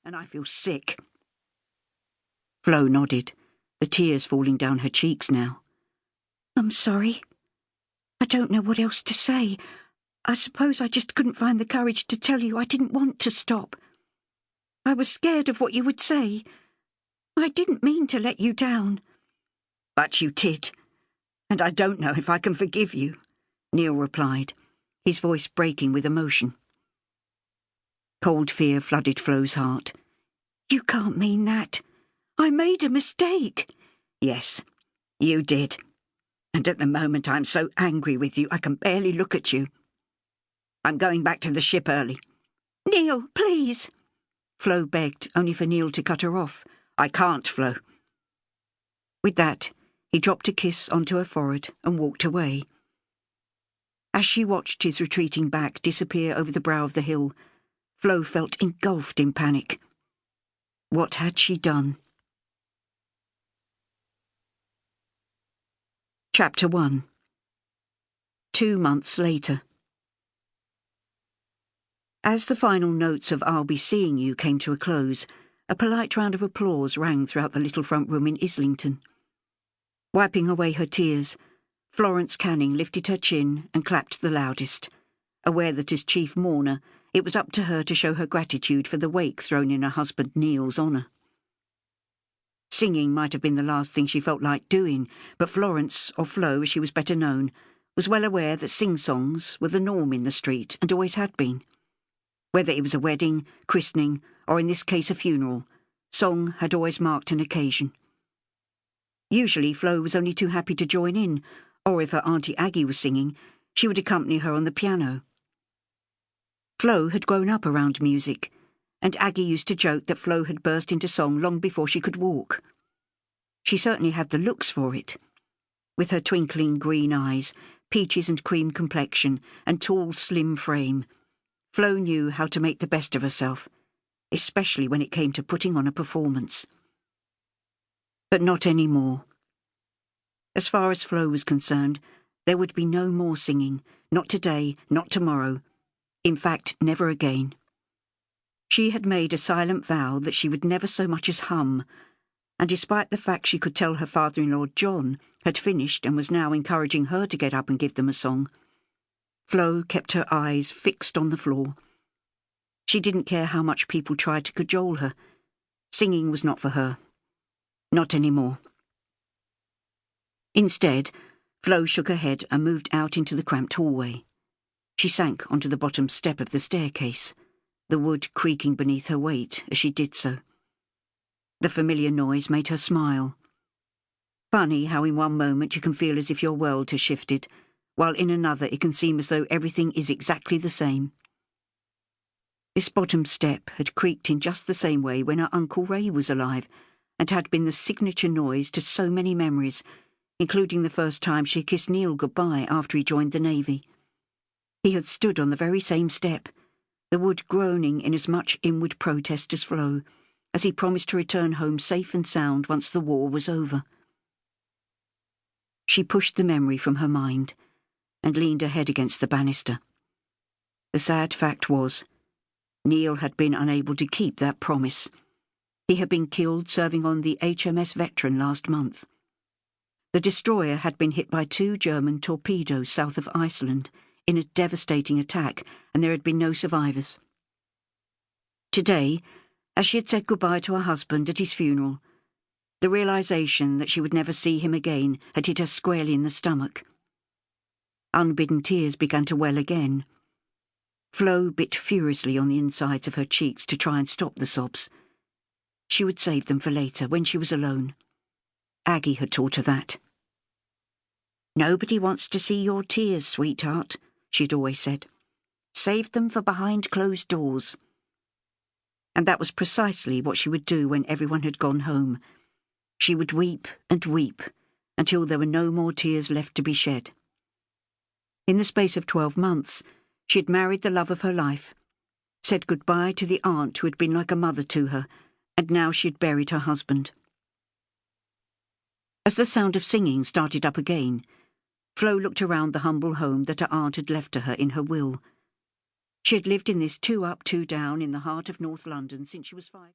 and I feel sick." Flo nodded, the tears falling down her cheeks now. "I'm sorry. I don't know what else to say. I suppose I just couldn't find the courage to tell you I didn't want to stop. I was scared of what you would say. I didn't mean to let you down." "But you did, and I don't know if I can forgive you," Neil replied, his voice breaking with emotion. Cold fear flooded Flo's heart. "You can't mean that. I made a mistake." "Yes, you did. And at the moment I'm so angry with you I can barely look at you. I'm going back to the ship early." "Neil, please." Flo begged, only for Neil to cut her off. "I can't, Flo." With that, he dropped a kiss onto her forehead and walked away. As she watched his retreating back disappear over the brow of the hill, Flo felt engulfed in panic. What had she done? Chapter 1. 2 months later. As the final notes of "I'll be seeing you" came to a close, a polite round of applause rang throughout the little front room in Islington. Wiping away her tears, Flo Canning lifted her chin and clapped the loudest, aware that as chief mourner it was up to her to show her gratitude for the wake thrown in her husband Neil's honour. Singing might have been the last thing she felt like doing, but Florence, or Flo as she was better known, was well aware that sing-songs were the norm in the street and always had been. Whether it was a wedding, christening, or in this case a funeral, song had always marked an occasion. Usually Flo was only too happy to join in, or if her Auntie Aggie was singing, she would accompany her on the piano. Flo had grown up around music, and Aggie used to joke that Flo had burst into song long before she could walk. She certainly had the looks for it. With her twinkling green eyes, peaches and cream complexion, and tall, slim frame, Flo knew how to make the best of herself, especially when it came to putting on a performance. But not any more. As far as Flo was concerned, there would be no more singing, not today, not tomorrow, in fact, never again. She had made a silent vow that she would never so much as hum, and despite the fact she could tell her father-in-law John had finished and was now encouraging her to get up and give them a song, Flo kept her eyes fixed on the floor. She didn't care how much people tried to cajole her. Singing was not for her. Not anymore. Instead, Flo shook her head and moved out into the cramped hallway. She sank onto the bottom step of the staircase, the wood creaking beneath her weight as she did so. The familiar noise made her smile. Funny how in one moment you can feel as if your world has shifted, while in another it can seem as though everything is exactly the same. This bottom step had creaked in just the same way when her Uncle Ray was alive, and had been the signature noise to so many memories, including the first time she kissed Neil goodbye after he joined the Navy. He had stood on the very same step, the wood groaning in as much inward protest as Flo, as he promised to return home safe and sound once the war was over. She pushed the memory from her mind and leaned her head against the banister. The sad fact was, Neil had been unable to keep that promise. He had been killed serving on the HMS Veteran last month. The destroyer had been hit by 2 German torpedoes south of Iceland in a devastating attack, and there had been no survivors. Today, as she had said goodbye to her husband at his funeral, the realization that she would never see him again had hit her squarely in the stomach. Unbidden tears began to well again. Flo bit furiously on the insides of her cheeks to try and stop the sobs. She would save them for later, when she was alone. Aggie had taught her that. "Nobody wants to see your tears, sweetheart," she'd always said. "Save them for behind closed doors." And that was precisely what she would do when everyone had gone home. She would weep and weep until there were no more tears left to be shed. In the space of 12 months, she had married the love of her life, said goodbye to the aunt who had been like a mother to her, and now she had buried her husband. As the sound of singing started up again, Flo looked around the humble home that her aunt had left to her in her will. She had lived in this 2 up, 2 down in the heart of North London since she was 5.